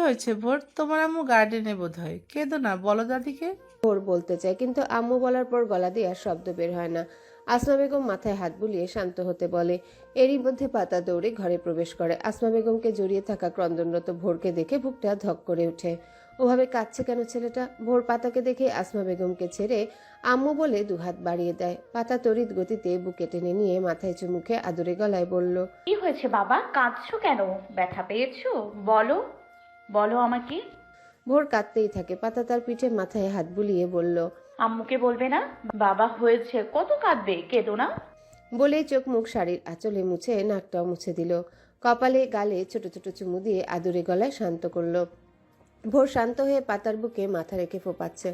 হয়েছে ভোর? তোমার আম্মু গার্ডেনে বোধহয়। কেঁদো না, বলো দাদিকে। ভোর বলতে চায়, কিন্তু আম্মু বলার পর গলা দিয়ে আর শব্দ বের হয় না। আসমা বেগম মাথায় হাত বুলিয়ে শান্ত হতে বলে। এরই মধ্যে পাতা দৌড়ে ঘরে প্রবেশ করে। আসমা বেগমকে জড়িয়ে থাকা ক্রন্দনরত ভোরকে দেখে বুকটা ধক করে ওঠে। ওভাবে কাঁদছে কেন ছেলেটা? ভোর পাতাকে দেখে আসমা বেগমকে ছেড়ে আম্মু বলে দুহাত বাড়িয়ে দেয়। পাতা তড়িৎ গতিতে বুকে টেনে নিয়ে মাথায় চুমুখে আদুরে গলায় বলল, কি হয়েছে বাবা, কাঁদছো কেন? ব্যথা পেয়েছো? বলো, বলো আমাকে। ভোর কাঁদতেই থাকে। পাতা তার পিঠে মাথায় হাত বুলিয়ে বলল, আম্মুকে বলবে না? বাবা হয়েছে, কত কাঁদবে, কেঁদো না। বলেই চোখ মুখ শাড়ির আঁচলে মুছে নাকটাও মুছে দিল। কপালে গালে ছোট ছোট চুমু দিয়ে আদুরে গলায় শান্ত করলো। ভোর শান্ত হয়ে পাতার বুকে মাথা রেখে ফোপাচ্ছে।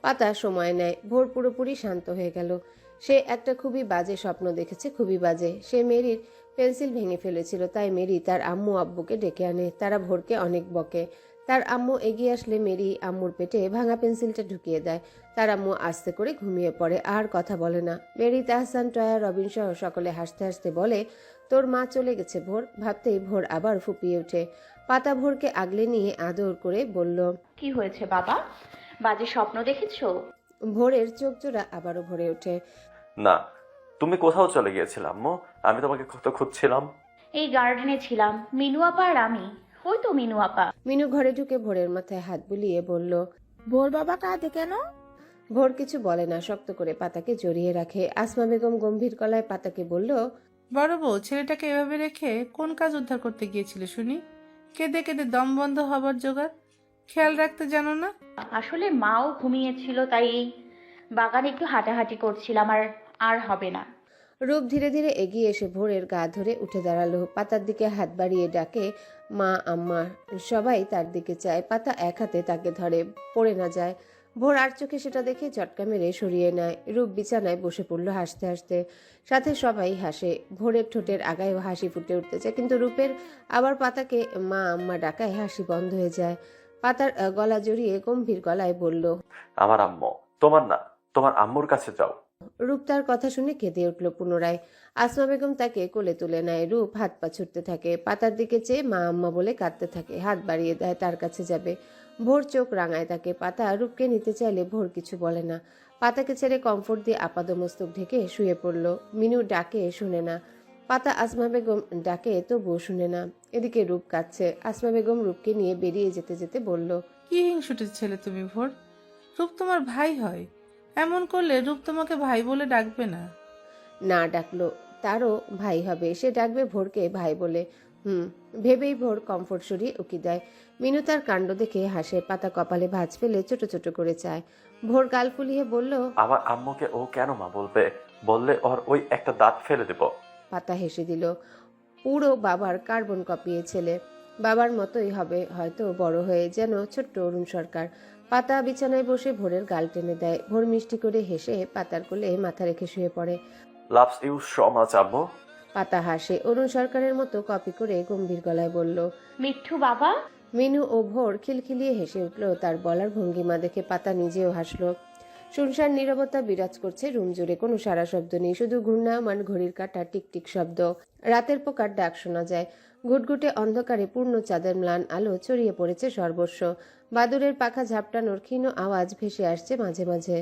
পাতা সময় নেয়। ভোর পুরোপুরি শান্ত হয়ে গেল। সে একটা খুবই বাজে স্বপ্ন দেখেছে, খুবই বাজে। সে মেরির পেন্সিল ভেঙে ফেলেছিল, তাই মেরি তার আম্মু আব্বুকে ডেকে আনে। তারা ভোরকে অনেক বকে। তার আম্মু এগিয়ে আসলে মেরি আম্মুর পেটে ভাঙা পেন্সিলটা ঢুকিয়ে দেয়। তার আম্মু আস্তে করে ঘুমিয়ে পড়ে, আর কথা বলে না। মেরি, তাহসান, টয়া, রবিন সহ সকলে হাসতে হাসতে বলে, তোর মা চলে গেছে ভোর। ভাবতেই ভোর আবার ফুপিয়ে ওঠে। পাতা ভোরকে আগলে নিয়ে আদর করে বলল, কি হয়েছে বাবা, বাজে স্বপ্ন দেখেছো? ভোরের চোখ জোড়া আবারও ভরে ওঠে। না, তুমি কোথাও চলে গিয়েছিলে আম্মু? আমি তোমাকে কত খুঁজছিলাম। এই গার্ডেনে ছিলাম, মিনু আপা আর আমি। ওই তো মিনু আপা। মিনু ঘরে ঢুকে ভোরের মাথায় হাত বুলিয়ে বলল। ভোর বাবা কাঁদে কেন? ভোর কিছু বলে না, শক্ত করে পাতাকে জড়িয়ে রাখে। আসমা বেগম গম্ভীর গলায় পাতাকে বলল, বড় বউ, ছেলেটাকে এভাবে রেখে কোন কাজ উদ্ধার করতে গিয়েছিলে শুনি? কেঁদে কেঁদে দম বন্ধ হবার জোগাড়। খেয়াল রাখতে জানো না? আসলে মাও ঘুমিয়েছিল, তাই এই বাগানে একটু হাঁটাহাঁটি করছিলাম। আর আর হবে না। রূপ ধীরে ধীরে এগিয়ে এসে ভোরের গা ধরে উঠে দাঁড়ালো। পাতার দিকে হাত বাড়িয়ে ডাকে, মা, আম্মা। সবাই তার দিকে চায়। পাতা এক হাতে তাকে ধরে, পড়ে না যায়। ভোর আর চোখে সেটা দেখে চটকা মেরে সরিয়ে নেয়। রূপ বিছানায় বসে পড়ল হাসতে হাসতে। সাথে সবাই হাসে। ভোরের ঠোঁটের আগায়ও হাসি ফুটে উঠতে চায়, কিন্তু রূপের আবার পাতাকে মা আম্মা ডাকায় হাসি বন্ধ হয়ে যায়। পাতার গলা জড়িয়ে গম্ভীর গলায় বলল, আমার আম্মু, তোমার না, তোমার আম্মুর কাছে যাও। রূপ তার কথা শুনে কেঁদে উঠল পুনরায়। আসমা বেগম তাকে কোলে তুলে নেয়। রূপ হাত পা ছুটতে থাকে। পাতার দিকে চেয়ে মা আম্মা বলে কাঁদতে থাকে। হাত বাড়িয়ে দেয় তার কাছে যাবে। ভোর চোখ রাঙায় তাকে। পাতা রূপকে নিতে চাইলে ভোর কিছু বলে না। পাতাকে ছেড়ে কমফোর্ট দিয়ে আপাদমস্তক ঢেকে শুয়ে পড়ল। মিনু ডাকে শুনে না। পাতা আসমা বেগম ডাকে তবুও শুনে না। এদিকে রূপ কাঁদছে। আসমা বেগম রূপকে নিয়ে বেরিয়ে যেতে যেতে বলল, কি হিংসুটে ছেলে তুমি ভোর। রূপ তোমার ভাই হয়। এমন করলে রূপ তোমাকে ভাই বলে ডাকবে না। না ডাকলো তারও ভাই হবে, সে ডাকবে ভোরকে ভাই বলে। ভেবেই ভোর কমফোর্ট সরিয়ে উকি দেয়। মিনু তার কাণ্ড দেখে হাসে। পাতা কপালে ভাঁজ ফেলে ছোট ছোট করে চায়। ভোর গাল ফুলিয়ে বলল, আমার আম্মুকে ও কেন মা বলবে? বললে ওর ওই একটা দাঁত ফেলে দেব। পাতা হেসে দিল। পুরো বাবার কার্বন কপিয়ে ছেলে। বাবার মতোই হবে হয়তো বড় হয়ে, যেন ছোট্ট অরুণ সরকার। পাতা বিছানায় বসে ভোরের গাল টেনে দেয়। ভোর মিষ্টি করে হেসে পাতার কোলে মাথা রেখে শুয়ে পড়ে। লাভস ইউ সো মাচ আম্মু। পাতা হাসে। অরুণ সরকারের মতো কপি করে গম্ভীর গলায় বলল। মিঠু বাবা। মিনু ও ভোর খিলখিলিয়ে হেসে উঠল তার বলার ভঙ্গিমা দেখে। পাতা নিজেও হাসলো। শুনশান নীরবতা বিরাজ করছে রুম জুড়ে। কোনো সারা শব্দ নেই, শুধু ঘূর্ণায়মান ঘড়ির কাঁটা টিকটিক শব্দ। রাতের পোকার ডাক শোনা যায়। ঘুটঘুটে অন্ধকারে পূর্ণ চাঁদের ম্লান আলো ছড়িয়ে পড়েছে সর্বস্ব। বাদুরের পাখা ঝাপটানোর ক্ষীণ আওয়াজ ভেসে আসছে মাঝে মাঝে।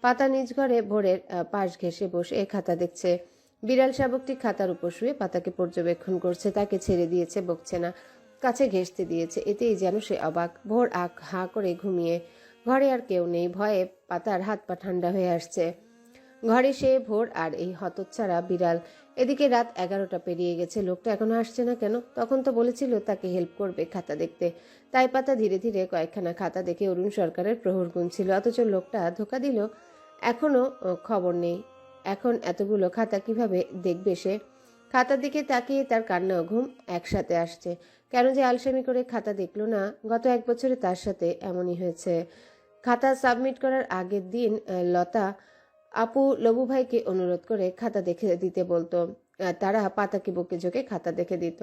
পাতা নিজ ঘরে ভোরের পাশ ঘেঁষে বসে খাতা দেখছে। বিড়াল শাবকটি খাতার উপর শুয়ে পাতাকে পর্যবেক্ষণ করছে। তাকে ছেড়ে দিয়েছে, বকছে না, কাছে ঘেঁষতে দিয়েছে। এতেই যেন সে অবাক। ভোর হাঁ করে ঘুমিয়ে। ঘরে আর কেউ নেই। ভয়ে পাতার হাত পা ঠান্ডা হয়ে আসছে। ঘরে সে, ভোর আর এই হতচ্ছাড়া বিড়াল। এদিকে রাত 11টা পেরিয়ে গেছে। লোকটা এখনো আসছে না কেন? তখন তো বলেছিল তাকে হেল্প করবে খাতা দেখতে। তাই পাতা ধীরে ধীরে কয়েকখানা খাতা দেখে অরুণ সরকারের প্রহর গুনছিল। অথচ লোকটা ধোকা দিল। এখনো খবর নেই। এখন এতগুলো খাতা কিভাবে দেখবে সে? খাতার দিকে তাকিয়ে তার কান্না ও ঘুম একসাথে আসছে। কেন যে আলসেমি করে খাতা দেখলো না? গত 1 বছরে তার সাথে এমনই হয়েছে। খাতা সাবমিট করার আগের দিন লতা আপু লবু ভাইকে অনুরোধ করে খাতা দেখে দিতে বলতো। তারা পাতাকে বুকে ঝোঁকে খাতা দেখে দিত।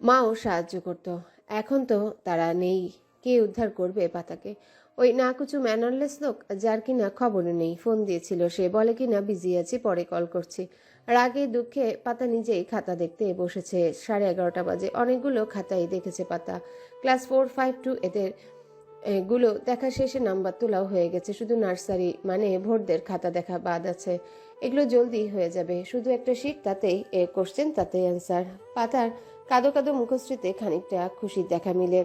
মাও সাহায্য করত। এখন তো তারা নেই। কে উদ্ধার করবে পাতাকে? ওই নাকুচু ম্যানারলেস লোক, যার কিনা খবর নেই। ফোন দিয়েছিল, সে বলে কিনা বিজি আছি, পরে কল করছি। রাগে দুঃখে পাতা নিজেই খাতা দেখতে বসেছে। 11:30 বাজে। অনেকগুলো খাতাই দেখেছে পাতা। ক্লাস 4, 5, 2 এদের গুলো দেখা শেষে নাম্বার তোলাও হয়ে গেছে। শুধু নার্সারি মানে ভোরদের খাতা দেখা বাদ আছে। এগুলো জলদি হয়ে যাবে। শুধু একটা শীট, তাতেই কোশ্চেন, তাতেই অ্যান্সার। পাতার কাদো কাদো মুখশ্রীতে খানিকটা খুশির দেখা মিলে।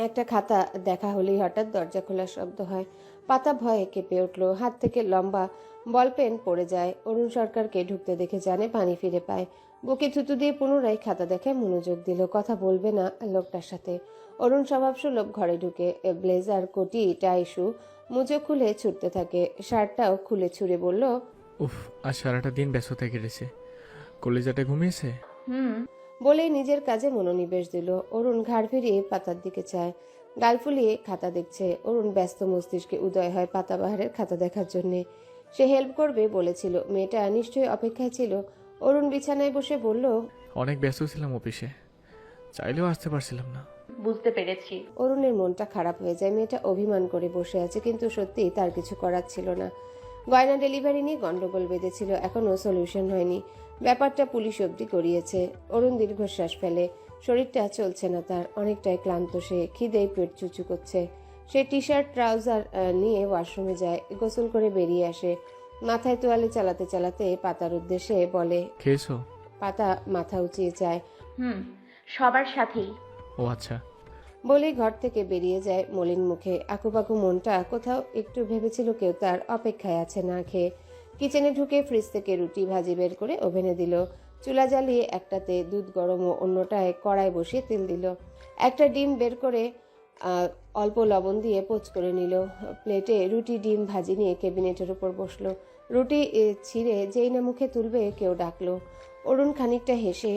একটা খাতা দেখা হলেই হঠাৎ দরজা খোলার শব্দ হয়। পাতা ভয়ে কেঁপে উঠল। হাত থেকে লম্বা বলপেন পড়ে যায়। অরুণ সরকারকে ঢুকতে দেখে জানে পানি ফিরে পায়। বুকে থুতু দিয়ে পুনরায় খাতা দেখে মনোযোগ দিল। কথা বলবে না লোকটার সাথে। অরুণ স্বভাবসুলভ ঘরে ঢুকে ব্লেজার, কোটি, টাই, শু মুজো খুলে ছুটতে থাকে। শার্টটাও খুলে ছুঁড়ে বলল, উফ, আজ সারাটা দিন ব্যস্ততা কেটেছে। কলেজাটা ঘুমিয়েছে? বলেই নিজের কাজে মনোনিবেশ দিল। অরুণ ঘাড় ফিরিয়ে পাতার দিকে চায়। গাল ফুলিয়ে খাতা দেখছে। অরুণ ব্যস্ত মস্তিষ্কে উদয় হয় পাতাবাহারের খাতা দেখার জন্যে। সে হেল্প করবে বলেছিল। মেয়েটা নিশ্চয়ই অপেক্ষায় ছিল। অরুণ বিছানায় বসে বলল, অনেক ব্যস্ত ছিলাম অফিসে, চাইলেও আসতে পারছিলাম না। বুঝতে পেরেছি। অরুণের মনটা খারাপ হয়ে যায়। মেয়েটা অভিমান করে বসে আছে, কিন্তু সত্যি তার কিছু করার ছিল না। গয়না ডেলিভারি নিয়ে গন্ডগোল বেঁধেছিল, এখনো সলিউশন হয়নি। ব্যাপারটা পুলিশ অবধি গড়িয়েছে। অরুণ দীর্ঘশ্বাস ফেলে। শরীরটা চলছে না তার, অনেকটাই ক্লান্ত সে। খিদেই পেট চুচু করছে। সে টি শার্ট ট্রাউজার নিয়ে ওয়াশরুমে যায়। গোসল করে বেরিয়ে আসে। মাথায় তোয়ালে চালাতে চালাতে পাতার উদ্দেশ্যে বলে। খেয়েছো? পাতা মাথা উঁচিয়ে যায়। সবার সাথেই। ও আচ্ছা। বলেই ঘর থেকে বেরিয়ে যায় মলিন মুখে। আকুপাকু মনটা কোথাও একটু ভেবেছিল কেউ তার অপেক্ষায় আছে না খেয়ে। কিচেনে ঢুকে ফ্রিজ থেকে রুটি ভাজি বের করে ওভেনে দিল। চুলা জ্বালিয়ে একটাতে দুধ গরম ও অন্যটায় কড়াই বসিয়ে তেল দিল। একটা ডিম বের করে অল্প লবণ দিয়ে পোচ করে নিল। প্লেটে রুটি ডিম ভাজি নিয়ে ক্যাবিনেটের উপর বসলো। রুটি ছিঁড়ে যেই না মুখে তুলবে কেউ ডাকলো। অরুণ খানিকটা হেসে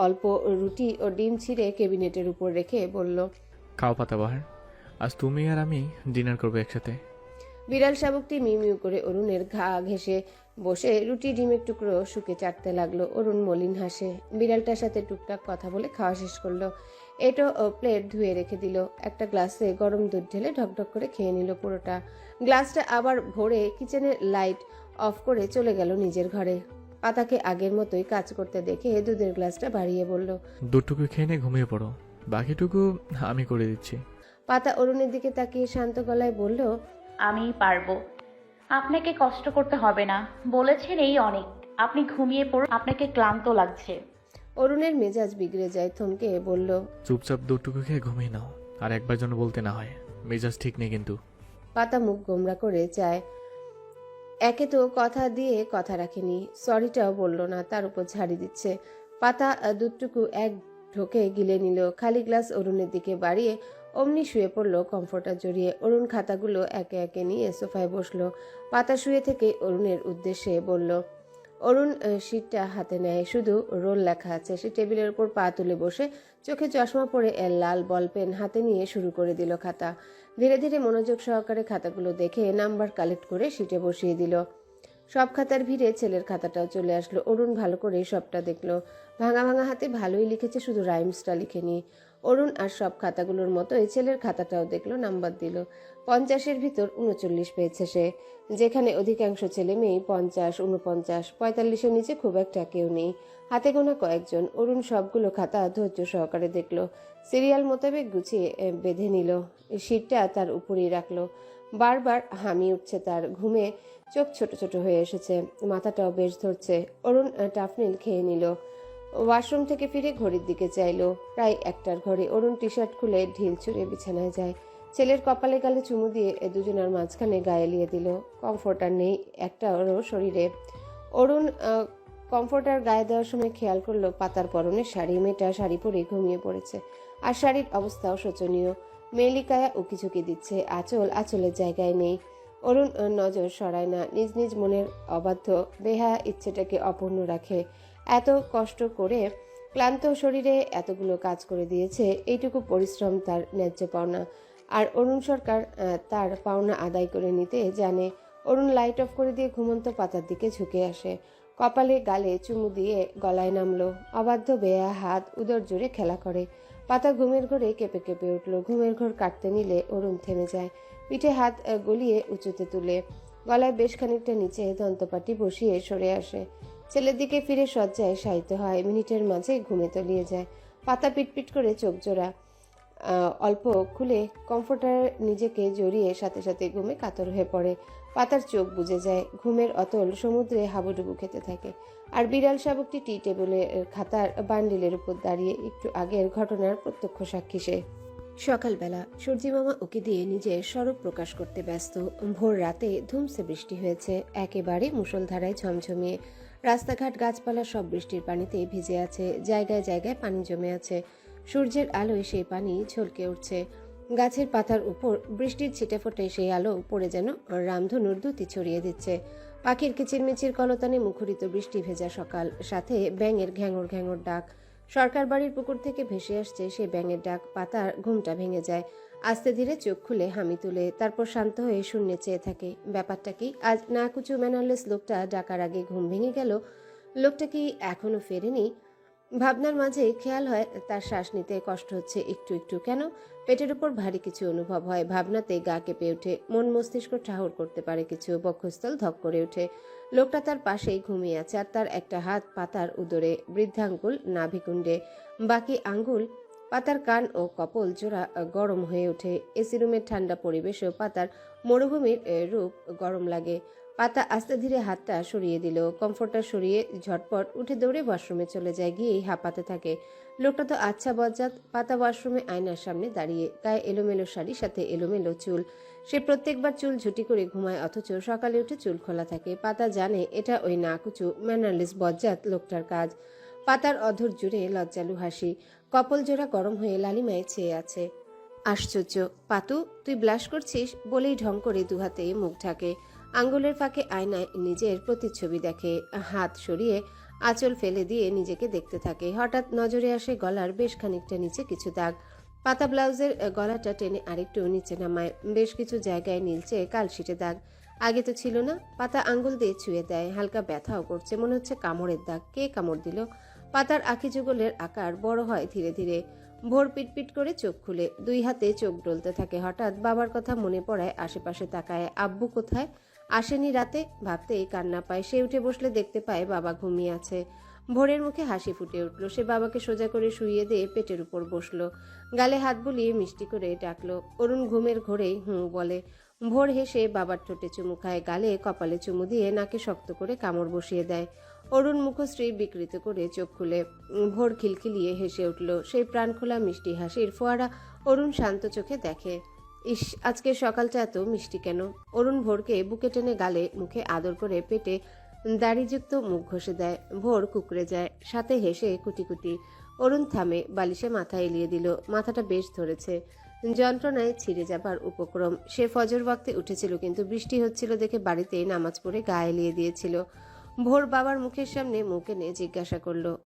অল্প রুটি ও ডিম ছিঁড়ে ক্যাবিনেটের উপর রেখে বলল, খাও পাতাবাহার, আজ তুমি আর আমি ডিনার করবো একসাথে। বিড়াল শাবকটি মিউ মিউ করে অরুণের ঘা ঘেঁষে বসে রুটি ডিমের টুকরো শুকে চাটতে লাগলো। অরুণ মলিন হাসে। বিড়ালটার সাথে টুকটাক কথা বলে খাওয়া শেষ করলো। এটো প্লেট ধুয়ে রেখে দিল। একটা গ্লাসে গরম দুধ ঢেলে ঢকঢক করে খেয়ে নিল পুরোটা। গ্লাসটা আবার ভরে কিচেনের লাইট অফ করে চলে গেল নিজের ঘরে। পাতাকে আগের মতোই কাজ করতে দেখে দুধের গ্লাসটা বাড়িয়ে বলল, দুধটুকু খেয়ে নিয়ে ঘুমিয়ে পড়ো, বাকিটুকু আমি করে দিচ্ছি। পাতা অরুণের দিকে তাকিয়ে শান্ত গলায় বলল, আমি পারবো। আপনাকে কষ্ট করতে হবে না। বলেছেন এই অনেক। আপনি ঘুমিয়ে পড়ুন, আপনাকে ক্লান্ত লাগছে। অরুণের মেজাজ বিগড়ে যায়। থমকে বলল, চুপচাপ দুধটুকু খেয়ে ঘুমিয়ে নাও, আর একবার যেন বলতে না হয় মেজাজ ঠিক নেই কিন্তু। পাতা মুখ গোমরা করে চায়। একে তো কথা দিয়ে কথা রাখেনি, সরিটাও বলল না, তার উপর ঝাড়ি দিচ্ছে। পাতা দুধটুকু এক ঢোকে গিলে নিল। খালি গ্লাস অরুণের দিকে বাড়িয়ে অমনি শুয়ে পড়ল কমফোর্টার জড়িয়ে। অরুণ খাতাগুলো একে একে নিয়ে সোফায় বসলো। পাতা শুয়ে থেকে অরুণের উদ্দেশ্যে বলল। অরুণ শীটটা হাতে নেয়, শুধু রোল লেখা আছে। সে টেবিলের উপর পা তুলে বসে চোখে চশমা পরে লাল বল পেন হাতে নিয়ে শুরু করে দিল খাতা। ধীরে ধীরে মনোযোগ সহকারে খাতাগুলো দেখে নাম্বার কালেক্ট করে শীটে বসিয়ে দিল। সব খাতার ভিড়ে ছেলের খাতাটাও চলে আসলো। অরুণ ভালো করে সবটা দেখলো। ভাঙা ভাঙা হাতে ভালোই লিখেছে, শুধু রাইমসটা লিখেনি। অরুণ আর সব খাতাগুলোর মতোই ছেলের খাতাটাও দেখলো, নাম্বার দিল। 50-এর ভিতর 39 পেয়েছে সে, যেখানে অধিকাংশ ছেলে মেয়ে 50, 49, 45-এর নিচে খুব একটা কেউ নেই। হাতে গোনা কয়েকজন। অরুণ সবগুলো খাতা ধৈর্য সহকারে দেখলো। সিরিয়াল মোতাবেক গুছিয়ে বেঁধে নিল। শীটটা তার উপরেই রাখলো। বারবার হামি উঠছে তার। ঘুমে চোখ ছোট ছোট হয়ে এসেছে, মাথাটাও বেশ ধরছে। অরুণ টাফনিল খেয়ে নিল। ওয়াশরুম থেকে ফিরে ঘড়ির দিকে চাইলো। প্রায় 1টার ঘরে। অরুণ টি শার্ট খুলে ঢিল ছুঁড়ে বিছানায় যায়। ছেলের কপালে গালে চুমু দিয়ে দুজনের মাঝখানে গায়ে লিয়ে দিল। কমফোর্টার নেই একটারও শরীরে। অরুণ কমফোর্টার গায়ে দেওয়ার সময় খেয়াল করলো পাতার পরনে শাড়ি। মেয়েটা শাড়ি পরে ঘুমিয়ে পড়েছে, আর শাড়ির অবস্থাও শোচনীয়। মেলিকায়া উকিঝুঁকি দিচ্ছে। আঁচলের জায়গায় নেই। অরুণ নজর সরায় না। নিজ নিজ মনের অবাধ্য বেহায়া ইচ্ছেটাকে অপূর্ণ রাখে। এত কষ্ট করে ক্লান্ত শরীরে এতগুলো কাজ করে দিয়েছে, এইটুকু পরিশ্রম তার ন্যায্য পাওনা। আর অরুণ সরকার তার পাওনা আদায় করে নিতে জানে। অরুণ লাইট অফ করে দিয়ে ঘুমন্ত পাতার দিকে ঝুঁকে আসে। কপালে গালে চুমু দিয়ে গলায় নামলো। অবাধ্য বেয়া হাত উদর জুড়ে খেলা করে। পাতা ঘুমের ঘরে কেঁপে কেঁপে উঠল। ঘুমের ঘর কাটতে নিলে অরুণ থেমে যায়। পিঠে হাত গলিয়ে উঁচুতে তুলে গলায় বেশ খানিকটা নিচে দন্তপাটি বসিয়ে সরে আসে। ছেলের দিকে ফিরে শয্যায় শায়িত হয়, মিনিটের মাঝে ঘুমে তলিয়ে যায়। পাতা পিটপিট করে চোখ জোড়া অল্প খুলে কমফোর্টার নিজেকে জড়িয়ে সাথে সাথে ঘুমে কাতর হয়ে পড়ে। পাতার চোখ বুজে যায়, ঘুমের অতল সমুদ্রে হাবুডুবু খেতে থাকে। আর বিড়াল শাবকটি টি টেবিলের খাতার বান্ডিলের উপর দাঁড়িয়ে একটু আগের ঘটনার প্রত্যক্ষ সাক্ষী সে। সকালবেলা সূর্যি মামা উকি দিয়ে নিজের স্বরূপ প্রকাশ করতে ব্যস্ত। ভোর রাতে ধুমসে বৃষ্টি হয়েছে, একেবারে মুষলধারায় ঝমঝমিয়ে। রাস্তাঘাট গাছপালা সব বৃষ্টির পানিতে ভিজে আছে, জায়গায় জায়গায় পানি জমে আছে। সূর্যের আলোয় সেই পানি ঝলকে উঠছে। গাছের পাতার উপর বৃষ্টির ছিটেফোঁটে সেই আলো পড়ে যেন রামধনুর দ্যুতি ছড়িয়ে দিচ্ছে। পাখির কিচিরমিচির কলতানে মুখরিত বৃষ্টি ভেজা সকাল, সাথে ব্যাঙের ঘ্যাঙর ঘ্যাঙর ডাক। সরকার বাড়ির পুকুর থেকে ভেসে আসছে সে ব্যাঙের ডাক। পাতার ঘুমটা ভেঙে যায়, আস্তে ধীরে চোখ খুলে হামি তুলে, তারপর শান্ত হয়ে শূন্যে চেয়ে থাকে। ব্যাপারটা কি? আজ নাকুচু ম্যানারলেস লোকটা ডাকার আগে ঘুম ভেঙে গেল। লোকটা কি এখনো ফেরেনি? ভাবনার মাঝে খেয়াল হয় তার শ্বাস নিতে কষ্ট হচ্ছে একটু একটু। কেন? পেটের উপর ভারী কিছু অনুভব হয়। ভাবনাতে গা কেঁপে ওঠে, মন মস্তিষ্ক ঠাহর করতে পারে কিছু, বক্ষস্থল ধক করে ওঠে। লোকটা তার পাশেই ঘুমিয়ে আছে, আর তার একটা হাত পাতার উদরে, বৃদ্ধাঙ্গুল নাভিকুণ্ডে, বাকি আঙ্গুল পাতার কান ও কপল জোড়া গরম হয়ে ওঠে। এসি রুমের ঠান্ডা পরিবেশেও পাতার মরুভূমির রূপ গরম লাগে। পাতা আস্তে ধীরে হাতটা সরিয়ে দিল, কমফোর্টটা সরিয়ে ঝটপট উঠে দৌড়ে ওয়াশরুমে চলে যায়, গিয়েই হাঁপাতে থাকে। লোকটা তো আচ্ছা বজ্জাত। পাতা ওয়াশরুমে আয়নার সামনে দাঁড়িয়ে, গায়ে এলোমেলো শাড়ি, সাথে এলোমেলো চুল। সে প্রত্যেকবার চুল ঝুটি করে ঘুমায়, অথচ সকালে উঠে চুল খোলা থাকে। পাতা জানে এটা ওই নাকুচু ম্যানারলেস বজ্জাত লোকটার কাজ। পাতার অধর জুড়ে লজ্জালু হাসি, কপল জোড়া গরম হয়ে লালিমায় ছেয়ে আছে। আশ্চর্য! পাতু, তুই ব্লাশ করছিস? বলেই ঢং করে দুহাতে মুখ ঢাকে। আঙ্গুলের ফাঁকে আয়নায় নিজের প্রতিচ্ছবি দেখে, হাত সরিয়ে আঁচল ফেলে দিয়ে নিজেকে দেখতে থাকে। হঠাৎ নজরে আসে গলার বেশ খানিকটা নিচে কিছু দাগ। পাতা ব্লাউজের গলাটা টেনে আরেকটু নিচে নামায়, বেশ কিছু জায়গায় নীলচে কালশিটে দাগ। আগে তো ছিল না। পাতা আঙ্গুল দিয়ে ছুঁয়ে দেয়, হালকা ব্যথাও করছে, মনে হচ্ছে কামড়ের দাগ। কে কামড় দিল? পাতার আঁখি যুগলের আকার বড় হয় ধীরে ধীরে। ভোর পিটপিট করে চোখ খুলে, দুই হাতে চোখ ডলতে থাকে। হঠাৎ বাবার কথা মনে পড়ায়, আশেপাশে তাকায়। আব্বু কোথায়? আসেনি রাতে? ভাবতেই কান্না পায়। সে উঠে বসলে দেখতে পায় বাবা ঘুমিয়ে আছে। ভোরের মুখে হাসি ফুটে উঠল। সে বাবাকে সোজা করে শুইয়ে দিয়ে পেটের উপর বসলো, গালে হাত বুলিয়ে মিষ্টি করে ডাকলো। অরুণ ঘুমের ঘোরেই বলে। ভোর হেসে বাবার ঠোঁটে চুমু খায়, গালে কপালে চুমু দিয়ে নাকে শক্ত করে কামড় বসিয়ে দেয়। অরুণ মুখশ্রী বিকৃত করে চোখ খুলে ভোর খিলখিলিয়ে হেসে উঠল। সেই প্রাণখোলা মিষ্টি হাসির ফোয়ারা অরুণ শান্ত চোখে দেখে। ইস, আজকে সকালটা এত মিষ্টি কেন? অরুণ ভোরকে বুকে টেনে গালে মুখে আদর করে পেটে দাড়িযুক্ত মুখ ঘষে দেয়। ভোর কুকড়ে যায়, সাথে হেসে কুটি কুটি। অরুণ থামে, বালিশে মাথা এলিয়ে দিল। মাথাটা বেশ ধরেছে, যন্ত্রণায় ছিঁড়ে যাবার উপক্রম। সে ফজর ওয়াক্তে উঠেছিল, কিন্তু বৃষ্টি হচ্ছিল দেখে বাড়িতে নামাজ পড়ে গা এলিয়ে দিয়েছিল। ভোর বাবার মুখের সামনে মুখ এনে জিজ্ঞাসা করলো,